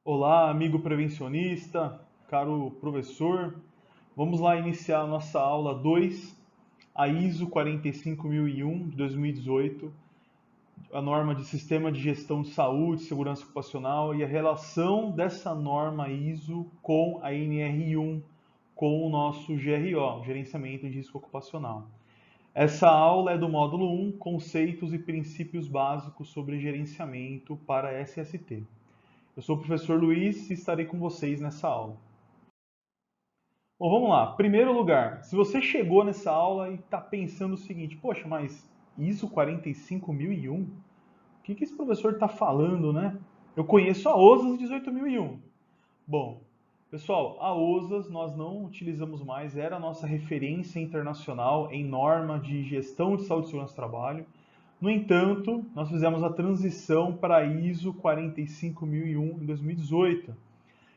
Olá, amigo prevencionista, caro professor. Vamos lá iniciar a nossa aula 2, a ISO 45001 de 2018, a norma de Sistema de Gestão de Saúde e Segurança Ocupacional e a relação dessa norma ISO com a NR1, com o nosso GRO, Gerenciamento de Risco Ocupacional. Essa aula é do módulo 1, Conceitos e Princípios Básicos sobre Gerenciamento para SST. Eu sou o professor Luiz e estarei com vocês nessa aula. Bom, vamos lá. Primeiro lugar, se você chegou nessa aula e está pensando o seguinte, poxa, mas ISO 45001? O que esse professor está falando, né? Eu conheço a OSAS 18001. Bom, pessoal, a OSAS nós não utilizamos mais, era a nossa referência internacional em norma de gestão de saúde e segurança do trabalho. No entanto, nós fizemos a transição para a ISO 45001 em 2018.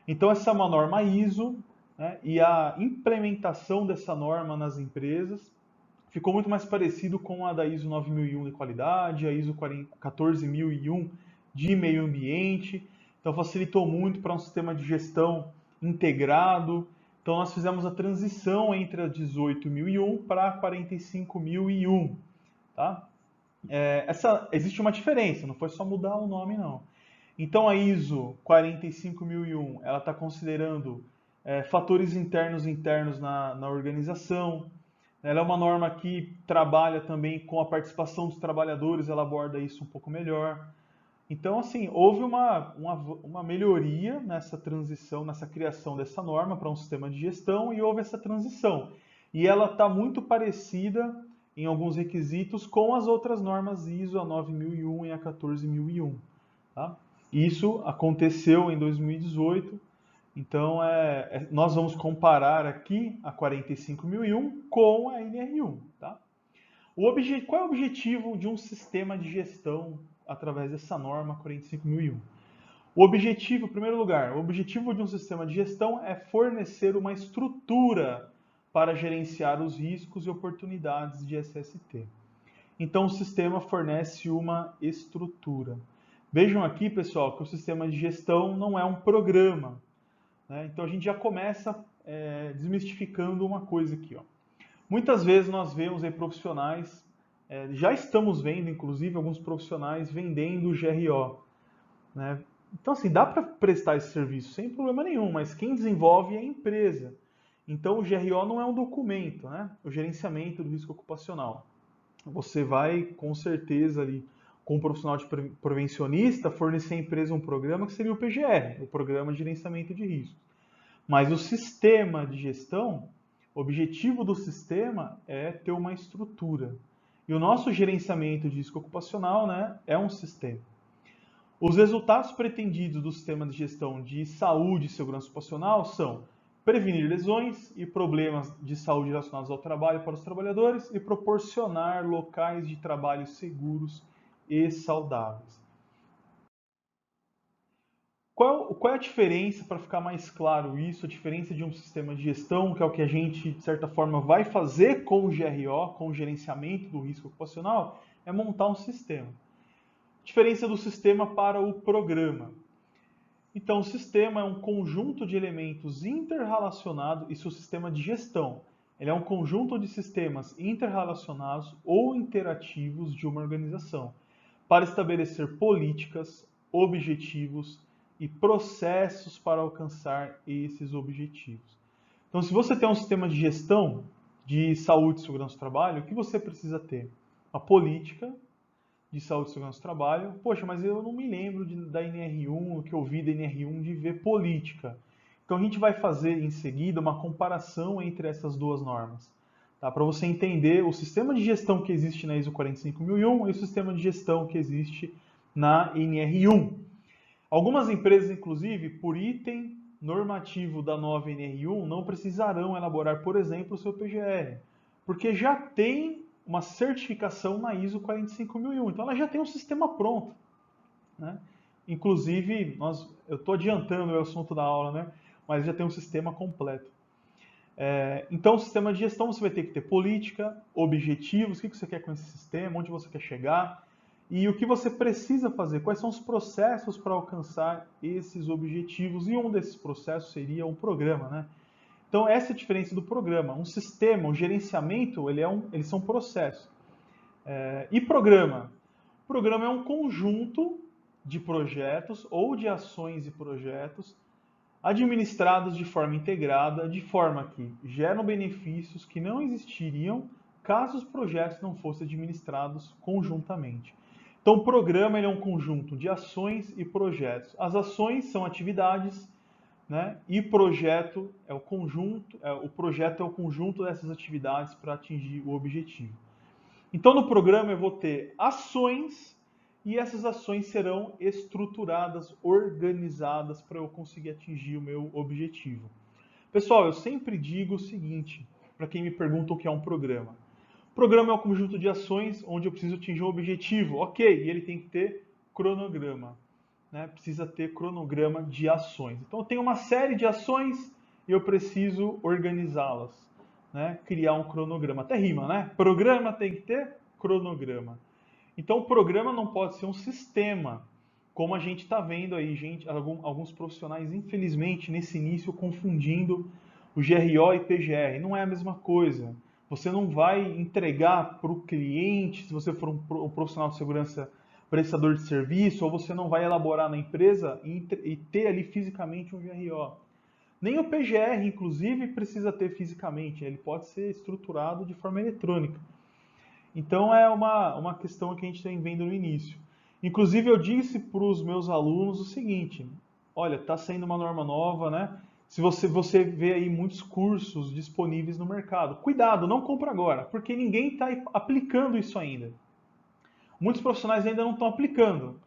Então, essa é uma norma ISO, né, e a implementação dessa norma nas empresas ficou muito mais parecido com a da ISO 9001 de qualidade, a ISO 14001 de meio ambiente. Então, facilitou muito para um sistema de gestão integrado. Então, nós fizemos a transição entre a 18001 para a 45001. Tá? Existe uma diferença, não foi só mudar o nome, não. Então a ISO 45001 ela está considerando fatores internos na organização. Ela é uma norma que trabalha também com a participação dos trabalhadores, ela aborda isso um pouco melhor. Então, assim, houve uma melhoria nessa transição, nessa criação dessa norma para um sistema de gestão e houve essa transição. E ela está muito parecida em alguns requisitos com as outras normas ISO, a 9001 e a 14001. Tá? Isso aconteceu em 2018, então nós vamos comparar aqui a 45001 com a NR1. Tá? Qual é o objetivo de um sistema de gestão através dessa norma 45001? O objetivo, em primeiro lugar, o objetivo de um sistema de gestão é fornecer uma estrutura para gerenciar os riscos e oportunidades de SST. Então, o sistema fornece uma estrutura. Vejam aqui, pessoal, que o sistema de gestão não é um programa. Né? Então, a gente já começa desmistificando uma coisa aqui. Ó. Muitas vezes nós vemos aí profissionais, já estamos vendo, inclusive, alguns profissionais vendendo o GRO. Né? Então, assim, dá para prestar esse serviço sem problema nenhum, mas quem desenvolve é a empresa. Então, o GRO não é um documento, né? O gerenciamento do risco ocupacional. Você vai, com certeza, ali, com um profissional de prevencionista, fornecer à empresa um programa que seria o PGR, o Programa de Gerenciamento de Riscos. Mas o sistema de gestão, o objetivo do sistema é ter uma estrutura. E o nosso gerenciamento de risco ocupacional, né, é um sistema. Os resultados pretendidos do sistema de gestão de saúde e segurança ocupacional são prevenir lesões e problemas de saúde relacionados ao trabalho para os trabalhadores e proporcionar locais de trabalho seguros e saudáveis. Qual é a diferença, para ficar mais claro isso, a diferença de um sistema de gestão, que é o que a gente, de certa forma, vai fazer com o GRO, com o gerenciamento do risco ocupacional, é montar um sistema. Diferença do sistema para o programa. Então, o sistema é um conjunto de elementos interrelacionados, isso é o sistema de gestão. Ele é um conjunto de sistemas interrelacionados ou interativos de uma organização para estabelecer políticas, objetivos e processos para alcançar esses objetivos. Então, se você tem um sistema de gestão de saúde e segurança do trabalho, o que você precisa ter? Uma política de saúde e segurança do trabalho. Poxa, mas eu não me lembro da NR1, o que eu vi da NR1 de ver política. Então a gente vai fazer em seguida uma comparação entre essas duas normas. Tá? Para você entender o sistema de gestão que existe na ISO 45001 e o sistema de gestão que existe na NR1. Algumas empresas, inclusive, por item normativo da nova NR1, não precisarão elaborar, por exemplo, o seu PGR, porque já tem uma certificação na ISO 45001. Então ela já tem um sistema pronto. Né? Inclusive, eu estou adiantando o assunto da aula, né? Mas já tem um sistema completo. Então, o sistema de gestão você vai ter que ter política, objetivos, o que você quer com esse sistema, onde você quer chegar. e o que você precisa fazer, quais são os processos para alcançar esses objetivos, e um desses processos seria um programa, né? Então, essa é a diferença do programa. Um sistema, o gerenciamento, eles são processos. E programa? Programa é um conjunto de projetos ou de ações e projetos administrados de forma integrada, de forma que geram benefícios que não existiriam caso os projetos não fossem administrados conjuntamente. Então, o programa é um conjunto de ações e projetos. As ações são atividades, né? E projeto é o conjunto, o projeto é o conjunto dessas atividades para atingir o objetivo. Então, no programa eu vou ter ações e essas ações serão estruturadas, organizadas para eu conseguir atingir o meu objetivo. Pessoal, eu sempre digo o seguinte, para quem me pergunta o que é um programa. O programa é um conjunto de ações onde eu preciso atingir um objetivo, ok, e ele tem que ter cronograma, né? Precisa ter cronograma de ações. Então, eu tenho uma série de ações e eu preciso organizá-las, né? Criar um cronograma. Até rima, né? Programa tem que ter cronograma. Então, o programa não pode ser um sistema, como a gente está vendo aí, gente, alguns profissionais, infelizmente, nesse início, confundindo o GRO e PGR. Não é a mesma coisa. Você não vai entregar para o cliente, se você for um profissional de segurança prestador de serviço, ou você não vai elaborar na empresa e ter ali fisicamente um GRO. Nem o PGR, inclusive, precisa ter fisicamente. Ele pode ser estruturado de forma eletrônica. Então é uma questão que a gente tem vendo no início. Inclusive eu disse para os meus alunos o seguinte, olha, está saindo uma norma nova, né? Se você vê aí muitos cursos disponíveis no mercado, cuidado, não compra agora, porque ninguém está aplicando isso ainda. Muitos profissionais ainda não estão aplicando,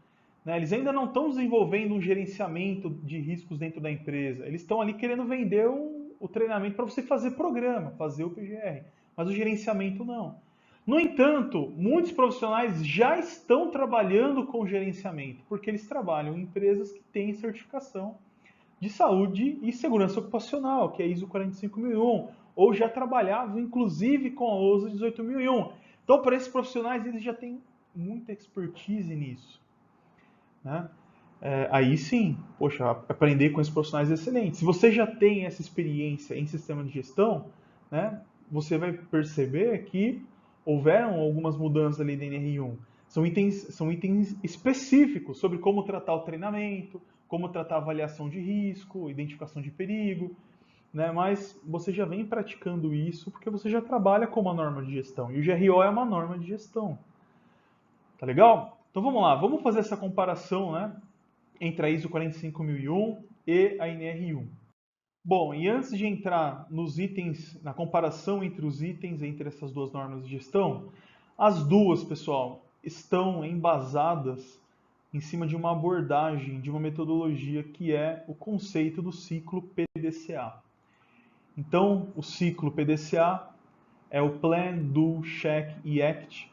né? Eles ainda não estão desenvolvendo um gerenciamento de riscos dentro da empresa. Eles estão ali querendo vender o treinamento para você fazer programa, fazer o PGR, mas o gerenciamento não. No entanto, muitos profissionais já estão trabalhando com gerenciamento, porque eles trabalham em empresas que têm certificação de saúde e segurança ocupacional, que é a ISO 45001, ou já trabalhavam inclusive com a OSA 18001. Então, para esses profissionais, eles já têm muita expertise nisso, né? Aí sim, poxa, aprender com esses profissionais é excelente. Se você já tem essa experiência em sistema de gestão, né, você vai perceber que houveram algumas mudanças ali da NR1. São itens específicos sobre como tratar o treinamento, como tratar a avaliação de risco, identificação de perigo, né? Mas você já vem praticando isso porque você já trabalha com uma norma de gestão. E o GRO é uma norma de gestão. Tá legal? Então vamos lá, vamos fazer essa comparação, né, entre a ISO 45001 e a NR1. Bom, e antes de entrar nos itens, na comparação entre os itens, entre essas duas normas de gestão, as duas, pessoal, estão embasadas em cima de uma abordagem, de uma metodologia que é o conceito do ciclo PDCA. Então, o ciclo PDCA é o Plan, Do, Check e Act.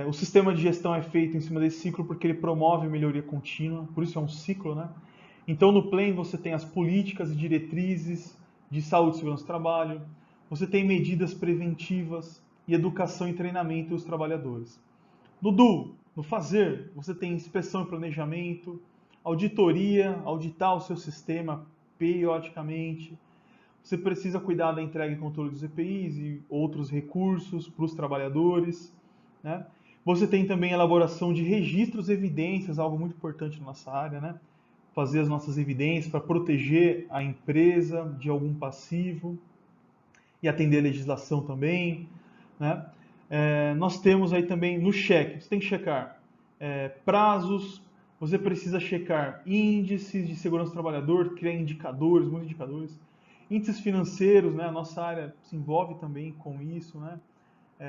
O sistema de gestão é feito em cima desse ciclo porque ele promove melhoria contínua, por isso é um ciclo, né? Então, no Plan você tem as políticas e diretrizes de saúde e segurança do trabalho, você tem medidas preventivas e educação e treinamento dos trabalhadores. No Do, no Fazer, você tem inspeção e planejamento, auditoria, auditar o seu sistema periodicamente. Você precisa cuidar da entrega e controle dos EPIs e outros recursos para os trabalhadores, né? Você tem também a elaboração de registros e evidências, algo muito importante na nossa área, né? Fazer as nossas evidências para proteger a empresa de algum passivo e atender a legislação também, né? Nós temos aí também no cheque, você tem que checar prazos, você precisa checar índices de segurança do trabalhador, criar indicadores, muitos indicadores, índices financeiros, né? A nossa área se envolve também com isso, né?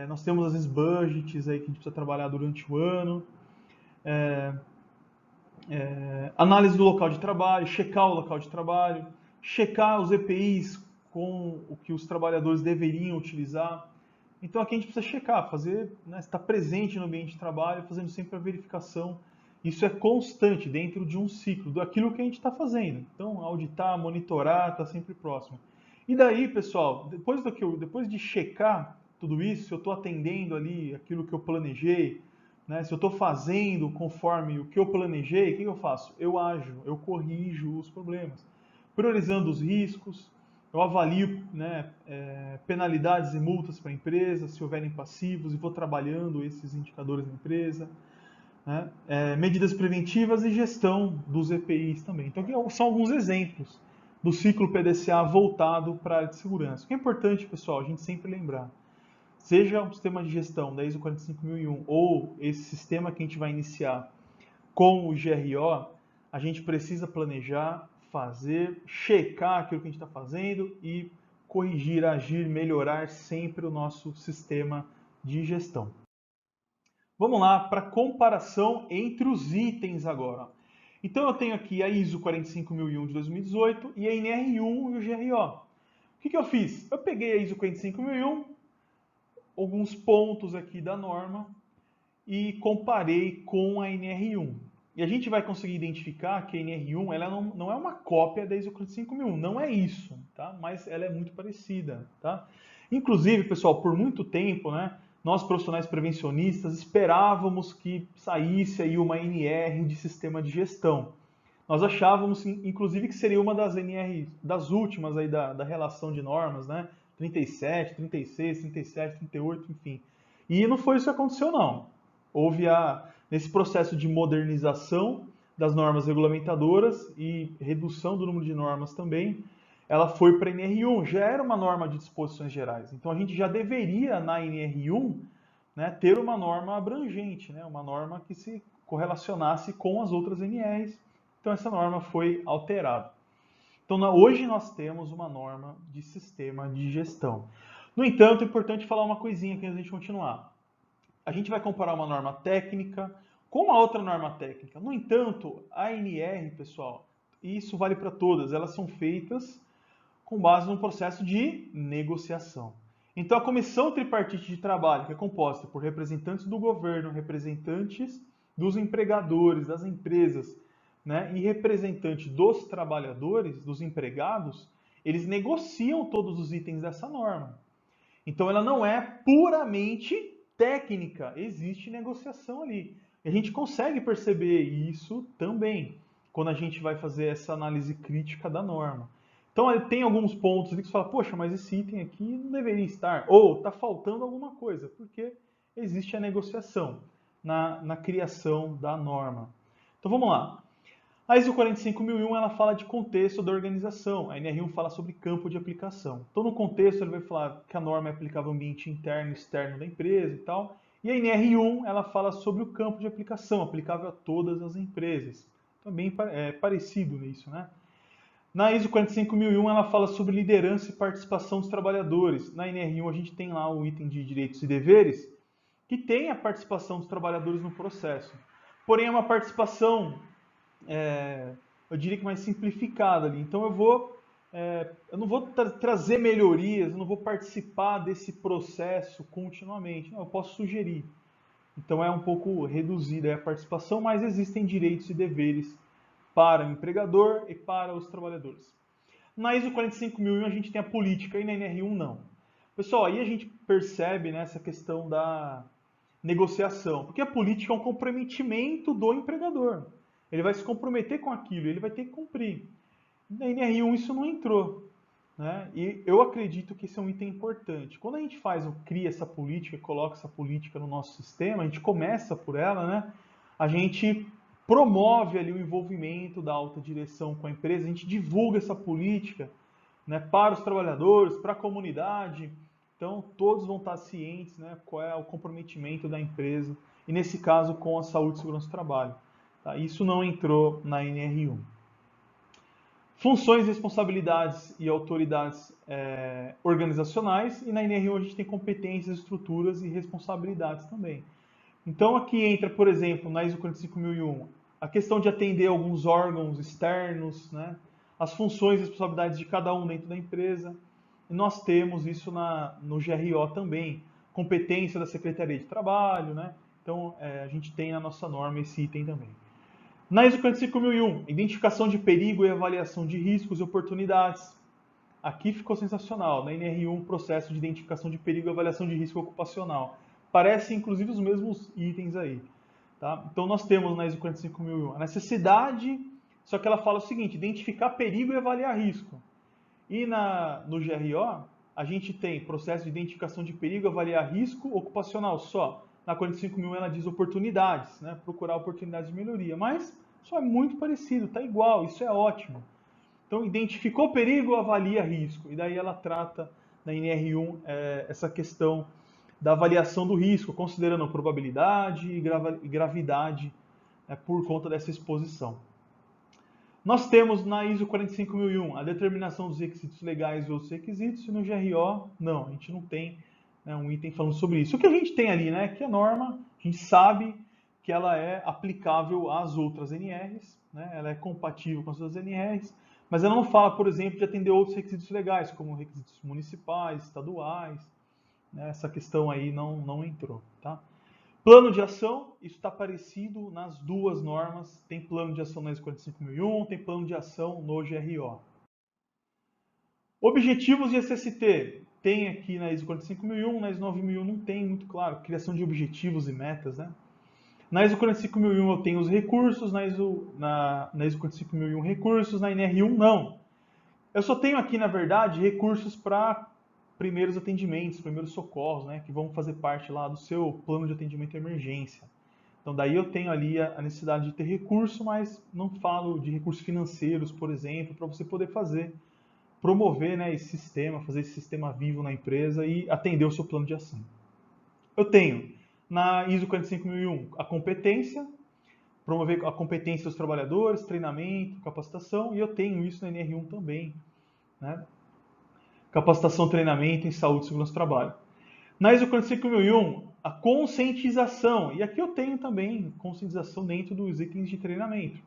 Nós temos às vezes budgets aí que a gente precisa trabalhar durante o ano, análise do local de trabalho, checar o local de trabalho, checar os EPIs com o que os trabalhadores deveriam utilizar. Então aqui a gente precisa checar, fazer, né, estar presente no ambiente de trabalho, fazendo sempre a verificação. Isso é constante dentro de um ciclo, daquilo que a gente está fazendo. Então, auditar, monitorar, está sempre próximo. E daí, pessoal, depois de checar tudo isso, se eu estou atendendo ali aquilo que eu planejei, né? Se eu estou fazendo conforme o que eu planejei, o que eu faço? Eu ajo, eu corrijo os problemas, priorizando os riscos, eu avalio, né, penalidades e multas para a empresa, se houverem passivos, e vou trabalhando esses indicadores na empresa, né? Medidas preventivas e gestão dos EPIs também. Então, aqui são alguns exemplos do ciclo PDCA voltado para a área de segurança. O que é importante, pessoal, a gente sempre lembrar, seja o sistema de gestão da ISO 45001 ou esse sistema que a gente vai iniciar com o GRO, a gente precisa planejar, fazer, checar aquilo que a gente está fazendo e corrigir, agir, melhorar sempre o nosso sistema de gestão. Vamos lá para comparação entre os itens agora. Então eu tenho aqui a ISO 45001 de 2018 e a NR1 e o GRO. O que eu fiz? Eu peguei a ISO 45001, alguns pontos aqui da norma e comparei com a NR1. E a gente vai conseguir identificar que a NR1 ela não é uma cópia da ISO 45001, não é isso, tá? Mas ela é muito parecida, tá? Inclusive, pessoal, por muito tempo, né, nós profissionais prevencionistas esperávamos que saísse aí uma NR de sistema de gestão. Nós achávamos, inclusive, que seria uma das NR das últimas aí da relação de normas, né? 37, 36, 37, 38, enfim. E não foi isso que aconteceu, não. Houve nesse processo de modernização das normas regulamentadoras e redução do número de normas também, ela foi para a NR1, já era uma norma de disposições gerais. Então a gente já deveria na NR1, né, ter uma norma abrangente, né, uma norma que se correlacionasse com as outras NRs. Então essa norma foi alterada. Então hoje nós temos uma norma de sistema de gestão. No entanto, é importante falar uma coisinha aqui antes de a gente continuar. A gente vai comparar uma norma técnica com uma outra norma técnica. No entanto, a NR, pessoal, e isso vale para todas, elas são feitas com base num processo de negociação. Então, a Comissão Tripartite de Trabalho, que é composta por representantes do governo, representantes dos empregadores, das empresas, né, e representantes dos trabalhadores, dos empregados, eles negociam todos os itens dessa norma. Então, ela não é puramente técnica, existe negociação ali. E a gente consegue perceber isso também quando a gente vai fazer essa análise crítica da norma. Então, tem alguns pontos ali que você fala, poxa, mas esse item aqui não deveria estar, ou está faltando alguma coisa, porque existe a negociação na criação da norma. Então, vamos lá. A ISO 45001 ela fala de contexto da organização, a NR1 fala sobre campo de aplicação. Então, no contexto, ele vai falar que a norma é aplicável ao ambiente interno e externo da empresa e tal. E a NR1 ela fala sobre o campo de aplicação, aplicável a todas as empresas. Também é parecido nisso, né? Na ISO 45001 ela fala sobre liderança e participação dos trabalhadores. Na NR1 a gente tem lá o item de direitos e deveres, que tem a participação dos trabalhadores no processo. Porém, é uma participação eu diria que mais simplificada ali. Então eu não vou trazer melhorias, eu não vou participar desse processo continuamente. Não, eu posso sugerir. Então é um pouco reduzida a participação, mas existem direitos e deveres para o empregador e para os trabalhadores. Na ISO 45001 a gente tem a política e na NR1 não. Pessoal, aí a gente percebe nessa questão da negociação, porque a política é um comprometimento do empregador. Ele vai se comprometer com aquilo, ele vai ter que cumprir. Na NR1 isso não entrou. Né? E eu acredito que esse é um item importante. Quando a gente cria essa política, coloca essa política no nosso sistema, a gente começa por ela, né? A gente promove ali o envolvimento da alta direção com a empresa, a gente divulga essa política, né, para os trabalhadores, para a comunidade. Então, todos vão estar cientes, né, qual é o comprometimento da empresa, e nesse caso com a saúde e segurança do trabalho. Tá? Isso não entrou na NR1. Funções, responsabilidades e autoridades organizacionais, e na NR1 a gente tem competências, estruturas e responsabilidades também. Então aqui entra, por exemplo, na ISO 45001, a questão de atender alguns órgãos externos, né? As funções e responsabilidades de cada um dentro da empresa. E nós temos isso no GRO também, competência da Secretaria de Trabalho, né? Então a gente tem na nossa norma esse item também. Na ISO 45001, identificação de perigo e avaliação de riscos e oportunidades. Aqui ficou sensacional. Na NR1, processo de identificação de perigo e avaliação de risco ocupacional. Parece, inclusive, os mesmos itens aí. Tá? Então nós temos na ISO 45001 a necessidade, só que ela fala o seguinte, identificar perigo e avaliar risco. E no GRO, a gente tem processo de identificação de perigo, avaliar risco ocupacional só. Na 45001 ela diz oportunidades, né? Procurar oportunidades de melhoria, mas só é muito parecido, tá igual, isso é ótimo. Então, identificou perigo, avalia risco. E daí ela trata na NR1 essa questão da avaliação do risco, considerando probabilidade e gravidade por conta dessa exposição. Nós temos na ISO 45001 a determinação dos requisitos legais e outros requisitos, e no GRO, não, a gente não tem um item falando sobre isso. O que a gente tem ali, né, que a norma, a gente sabe que ela é aplicável às outras NRs, né, ela é compatível com as outras NRs, mas ela não fala, por exemplo, de atender outros requisitos legais, como requisitos municipais, estaduais, né, essa questão aí não entrou, tá? Plano de ação, isso está parecido nas duas normas, tem plano de ação na ISO 45001, tem plano de ação no GRO. Objetivos de SST, tem aqui na ISO 45001, na ISO 9001 não tem, muito claro, criação de objetivos e metas, né? Na ISO 45001 eu tenho os recursos, na ISO 45001 recursos, na NR1 não. Eu só tenho aqui, na verdade, recursos para primeiros atendimentos, primeiros socorros, né, que vão fazer parte lá do seu plano de atendimento à emergência. Então daí eu tenho ali a necessidade de ter recurso, mas não falo de recursos financeiros, por exemplo, para você poder promover, né, esse sistema, fazer esse sistema vivo na empresa e atender o seu plano de ação. Eu tenho na ISO 45001 a competência, promover a competência dos trabalhadores, treinamento, capacitação, e eu tenho isso na NR1 também, né? Capacitação, treinamento em saúde e segurança do trabalho. Na ISO 45001, a conscientização, e aqui eu tenho também conscientização dentro dos itens de treinamento.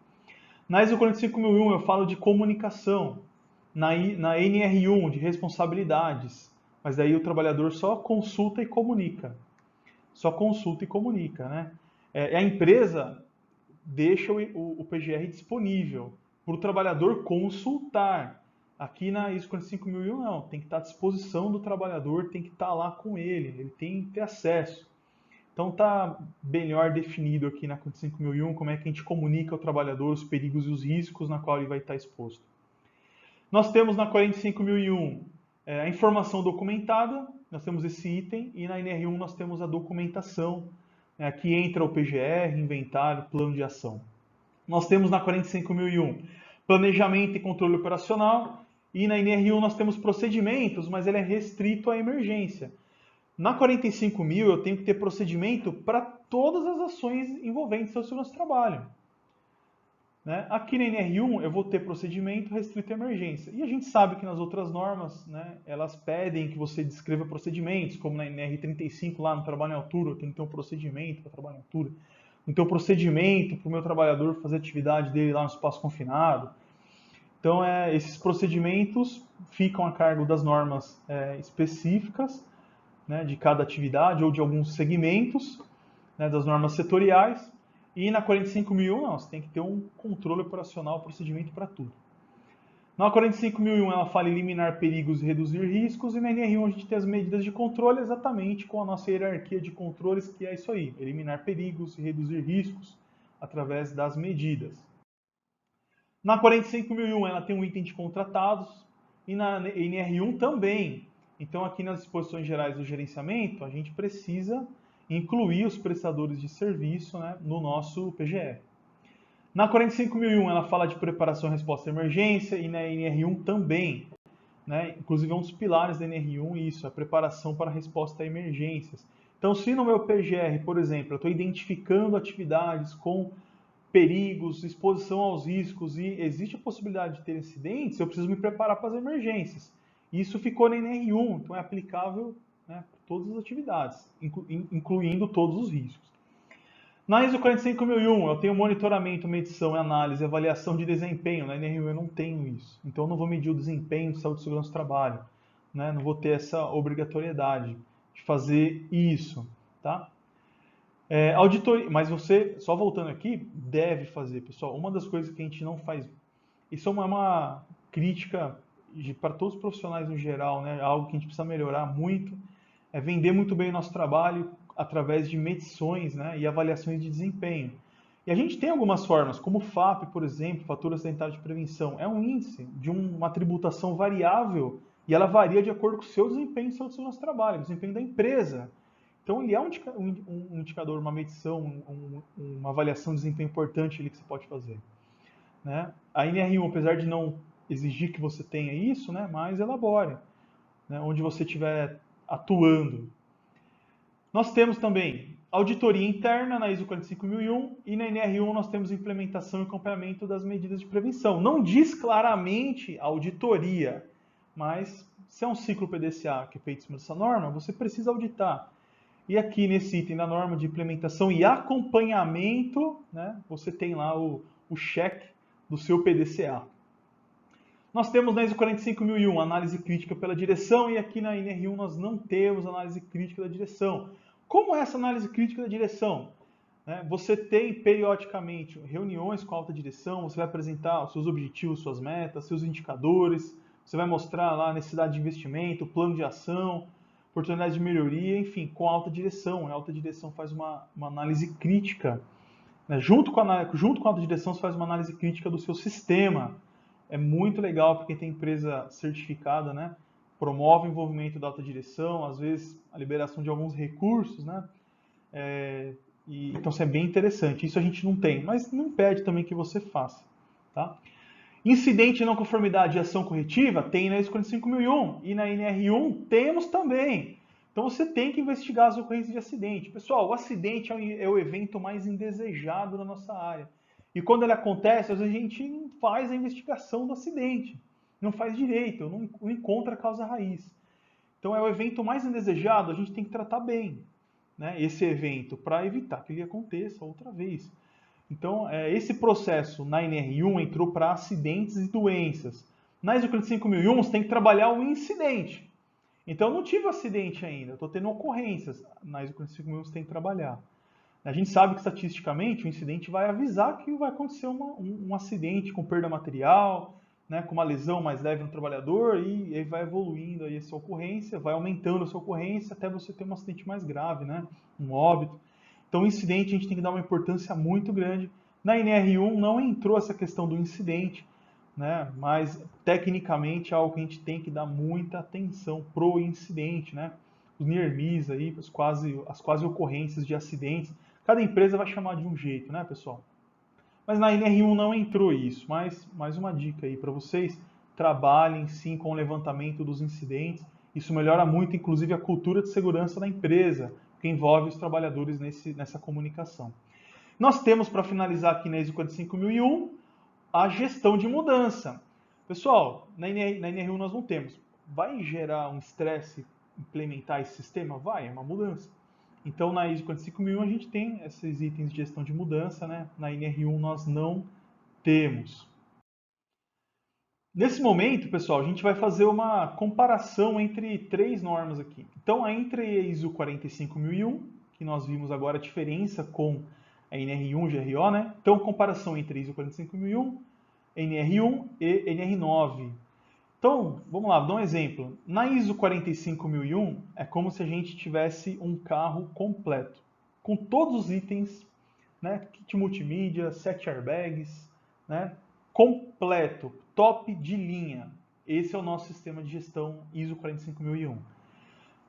Na ISO 45001 eu falo de comunicação, na NR1 de responsabilidades, mas daí o trabalhador só consulta e comunica. Só consulta e comunica, né? A empresa deixa o PGR disponível para o trabalhador consultar. Aqui na ISO 45001 não, tem que estar à disposição do trabalhador, tem que estar lá com ele tem que ter acesso. Então está melhor definido aqui na 45001 como é que a gente comunica ao trabalhador os perigos e os riscos na qual ele vai estar exposto. Nós temos na 45001 a informação documentada, nós temos esse item, e na NR1 nós temos a documentação, aqui entra o PGR, inventário, plano de ação. Nós temos na 45001 planejamento e controle operacional, e na NR1 nós temos procedimentos, mas ele é restrito à emergência. Na 45.000 eu tenho que ter procedimento para todas as ações envolventes ao segurança do trabalho. Né? Aqui na NR1 eu vou ter procedimento restrito à emergência. E a gente sabe que nas outras normas, né, elas pedem que você descreva procedimentos, como na NR35 lá no trabalho em altura, eu tenho que ter um procedimento para trabalho em altura. Então, procedimento para o meu trabalhador fazer a atividade dele lá no espaço confinado. Então, esses procedimentos ficam a cargo das normas específicas, né, de cada atividade ou de alguns segmentos, né, das normas setoriais. E na 45.001, não, você tem que ter um controle operacional, procedimento para tudo. Na 45.001, ela fala em eliminar perigos e reduzir riscos, e na NR1 a gente tem as medidas de controle exatamente com a nossa hierarquia de controles, que é isso aí, eliminar perigos e reduzir riscos através das medidas. Na 45.001, ela tem um item de contratados, e na NR1 também. Então, aqui nas disposições gerais do gerenciamento, a gente precisa incluir os prestadores de serviço, né, no nosso PGR. Na 45.001 ela fala de preparação e resposta à emergência, e na NR1 também. Né? Inclusive é um dos pilares da NR1 isso, a preparação para a resposta a emergências. Então, se no meu PGR, por exemplo, eu estou identificando atividades com perigos, exposição aos riscos e existe a possibilidade de ter incidentes, eu preciso me preparar para as emergências. Isso ficou na NR1, então é aplicável, né, para todas as atividades, incluindo todos os riscos. Na ISO 45001, eu tenho monitoramento, medição, análise, avaliação de desempenho. Na NR1 eu não tenho isso. Então eu não vou medir o desempenho de saúde e segurança do trabalho. Né? Não vou ter essa obrigatoriedade de fazer isso. Tá? Auditoria, mas você, só voltando aqui, deve fazer, pessoal. Uma das coisas que a gente não faz, isso é uma crítica para todos os profissionais no geral, né? Algo que a gente precisa melhorar muito, é vender muito bem o nosso trabalho, através de medições, né, e avaliações de desempenho. E a gente tem algumas formas, como o FAP, por exemplo, Fatura Sanitária de Prevenção, é um índice de uma tributação variável e ela varia de acordo com o seu desempenho e o seu trabalho, o desempenho da empresa. Então, ele é um indicador, uma medição, uma avaliação de desempenho importante ali que você pode fazer. Né? A NR1, apesar de não exigir que você tenha isso, né, mas elabore, né, onde você estiver atuando. Nós temos também auditoria interna na ISO 45001 e na NR1 nós temos implementação e acompanhamento das medidas de prevenção. Não diz claramente auditoria, mas se é um ciclo PDCA que é feito em cima dessa norma, você precisa auditar. E aqui nesse item da norma de implementação e acompanhamento, né, você tem lá o cheque do seu PDCA. Nós temos na ISO 45001 análise crítica pela direção e aqui na NR1 nós não temos análise crítica da direção. Como é essa análise crítica da direção? Você tem periodicamente reuniões com a alta direção, você vai apresentar os seus objetivos, suas metas, seus indicadores, você vai mostrar lá a necessidade de investimento, plano de ação, oportunidades de melhoria, enfim, com a alta direção. A alta direção faz uma análise crítica. Junto com a alta direção, você faz uma análise crítica do seu sistema. É muito legal porque tem empresa certificada, né? Promove o envolvimento da alta direção, às vezes a liberação de alguns recursos, né? Então isso é bem interessante. Isso a gente não tem, mas não impede também que você faça. Tá? Incidente de não conformidade e ação corretiva tem na ISO 45001 e na NR1 temos também. Então você tem que investigar as ocorrências de acidente. Pessoal, o acidente é o evento mais indesejado na nossa área. E quando ele acontece, às vezes a gente não faz a investigação do acidente. Não faz direito, não encontra a causa raiz. Então é o evento mais indesejado, a gente tem que tratar bem, né, esse evento para evitar que ele aconteça outra vez. Então, esse processo na NR1 entrou para acidentes e doenças. Na ISO 45001 você tem que trabalhar o incidente. Então, eu não tive acidente ainda, estou tendo ocorrências. Na ISO 45001 você tem que trabalhar. A gente sabe que, estatisticamente, o incidente vai avisar que vai acontecer um acidente com perda material, né, com uma lesão mais leve no trabalhador, e aí vai evoluindo aí essa ocorrência, vai aumentando essa ocorrência até você ter um acidente mais grave, né, um óbito. Então, o incidente a gente tem que dar uma importância muito grande. Na NR1 não entrou essa questão do incidente, né, mas tecnicamente é algo que a gente tem que dar muita atenção pro incidente, né? Os near miss aí, as quase ocorrências de acidentes. Cada empresa vai chamar de um jeito, né, pessoal? Mas na NR1 não entrou isso, mas mais uma dica aí para vocês, trabalhem sim com o levantamento dos incidentes. Isso melhora muito, inclusive, a cultura de segurança da empresa, que envolve os trabalhadores nessa comunicação. Nós temos, para finalizar aqui na ISO 45001, a gestão de mudança. Pessoal, na NR1 nós não temos. Vai gerar um estresse implementar esse sistema? Vai, é uma mudança. Então, na ISO 45001 a gente tem esses itens de gestão de mudança, né? Na NR1 nós não temos. Nesse momento, pessoal, a gente vai fazer uma comparação entre três normas aqui. Então, entre a ISO 45001, que nós vimos agora a diferença com a NR1 e GRO, né? Então, comparação entre ISO 45001, NR1 e NR9. Então, vamos lá, vou dar um exemplo. Na ISO 45001, é como se a gente tivesse um carro completo, com todos os itens, né? Kit multimídia, 7 airbags, né? Completo, top de linha. Esse é o nosso sistema de gestão ISO 45001.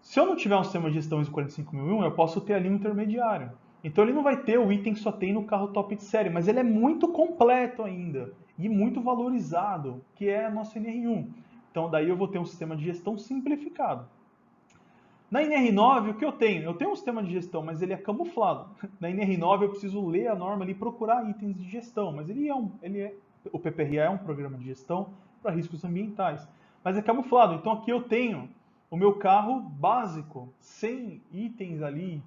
Se eu não tiver um sistema de gestão ISO 45001, eu posso ter ali um intermediário. Então ele não vai ter o item que só tem no carro top de série, mas ele é muito completo ainda e muito valorizado, que é a nossa NR1. Então daí eu vou ter um sistema de gestão simplificado. Na NR9, o que eu tenho? Eu tenho um sistema de gestão, mas ele é camuflado. Na NR9 eu preciso ler a norma ali e procurar itens de gestão, mas o PPRA é um programa de gestão para riscos ambientais, mas é camuflado. Então aqui eu tenho o meu carro básico, sem itens ali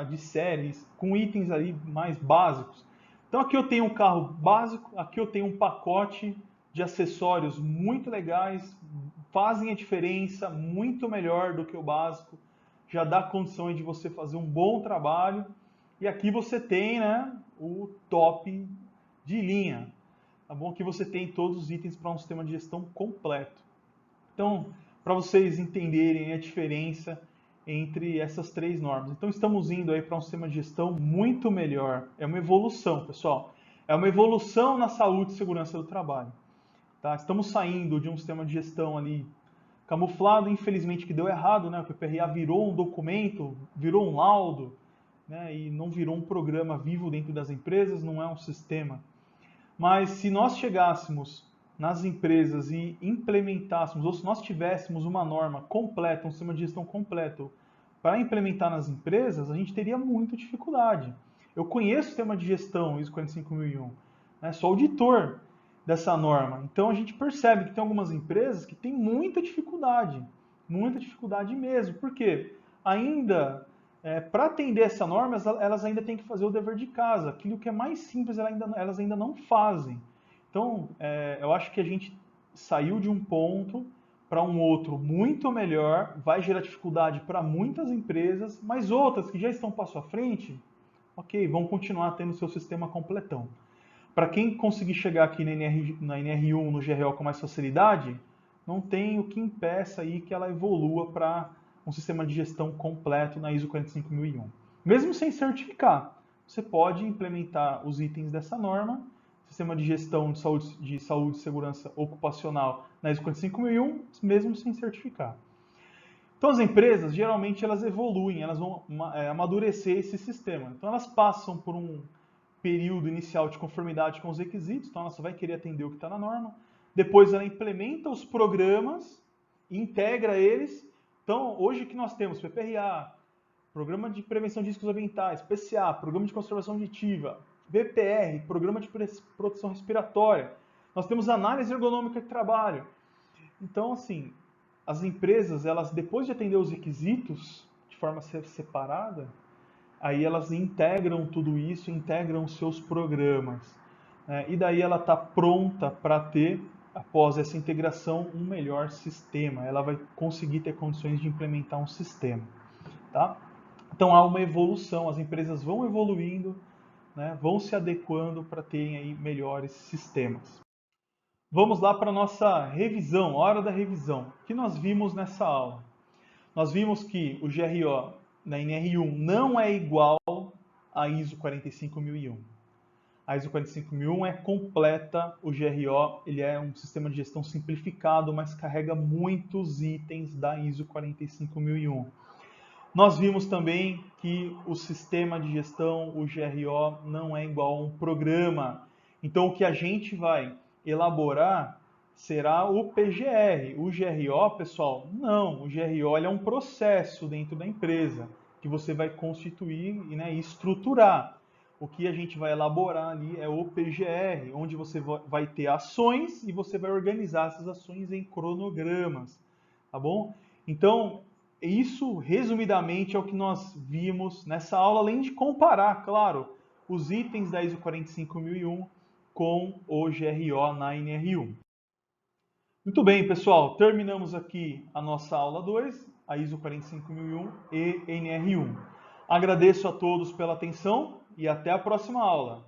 de séries, com itens ali mais básicos. Então aqui eu tenho um carro básico, aqui eu tenho um pacote de acessórios muito legais, fazem a diferença, muito melhor do que o básico, já dá condições de você fazer um bom trabalho. E aqui você tem, né, o top de linha, tá bom? Aqui você tem todos os itens para um sistema de gestão completo. Então, para vocês entenderem a diferença entre essas três normas. Então estamos indo aí para um sistema de gestão muito melhor. É uma evolução, pessoal. É uma evolução na saúde e segurança do trabalho. Tá? Estamos saindo de um sistema de gestão ali camuflado, infelizmente que deu errado, né? O PPRA virou um documento, virou um laudo, né? E não virou um programa vivo dentro das empresas, não é um sistema. Mas se nós chegássemos nas empresas e implementássemos, ou se nós tivéssemos uma norma completa, um sistema de gestão completo para implementar nas empresas, a gente teria muita dificuldade. Eu conheço o sistema de gestão ISO 45001, né? Sou auditor dessa norma. Então a gente percebe que tem algumas empresas que têm muita dificuldade mesmo. Por quê? Ainda, para atender essa norma, elas ainda têm que fazer o dever de casa. Aquilo que é mais simples, elas ainda não fazem. Então, eu acho que a gente saiu de um ponto para um outro muito melhor, vai gerar dificuldade para muitas empresas, mas outras que já estão passo à frente, ok, vão continuar tendo seu sistema completão. Para quem conseguir chegar aqui na NR1, no GRO com mais facilidade, não tem o que impeça aí que ela evolua para um sistema de gestão completo na ISO 45001. Mesmo sem certificar, você pode implementar os itens dessa norma, sistema de gestão de saúde e segurança ocupacional na ISO 45001, mesmo sem certificar. Então as empresas, geralmente, elas evoluem, elas vão amadurecer esse sistema. Então elas passam por um período inicial de conformidade com os requisitos, então ela só vai querer atender o que está na norma. Depois ela implementa os programas, integra eles. Então, hoje que nós temos PPRA, Programa de Prevenção de Riscos Ambientais, PCA, Programa de Conservação Auditiva, BPR, Programa de Proteção Respiratória. Nós temos análise ergonômica de trabalho. Então, assim, as empresas, elas depois de atender os requisitos de forma separada, aí elas integram tudo isso, integram os seus programas. Né? E daí ela está pronta para ter, após essa integração, um melhor sistema. Ela vai conseguir ter condições de implementar um sistema. Tá? Então há uma evolução, as empresas vão evoluindo, né? Vão se adequando para terem aí melhores sistemas. Vamos lá para a nossa revisão, hora da revisão. O que nós vimos nessa aula? Nós vimos que o GRO na NR1 não é igual à ISO 45001. A ISO 45001 é completa, o GRO ele é um sistema de gestão simplificado, mas carrega muitos itens da ISO 45001. Nós vimos também que o sistema de gestão, o GRO, não é igual a um programa. Então o que a gente vai elaborar será o PGR. O GRO, pessoal, não. O GRO é um processo dentro da empresa que você vai constituir, né, e estruturar. O que a gente vai elaborar ali é o PGR, onde você vai ter ações e você vai organizar essas ações em cronogramas, tá bom? Então, isso, resumidamente, é o que nós vimos nessa aula, além de comparar, claro, os itens da ISO 45001 com o GRO na NR1. Muito bem, pessoal, terminamos aqui a nossa aula 2, a ISO 45001 e NR1. Agradeço a todos pela atenção e até a próxima aula.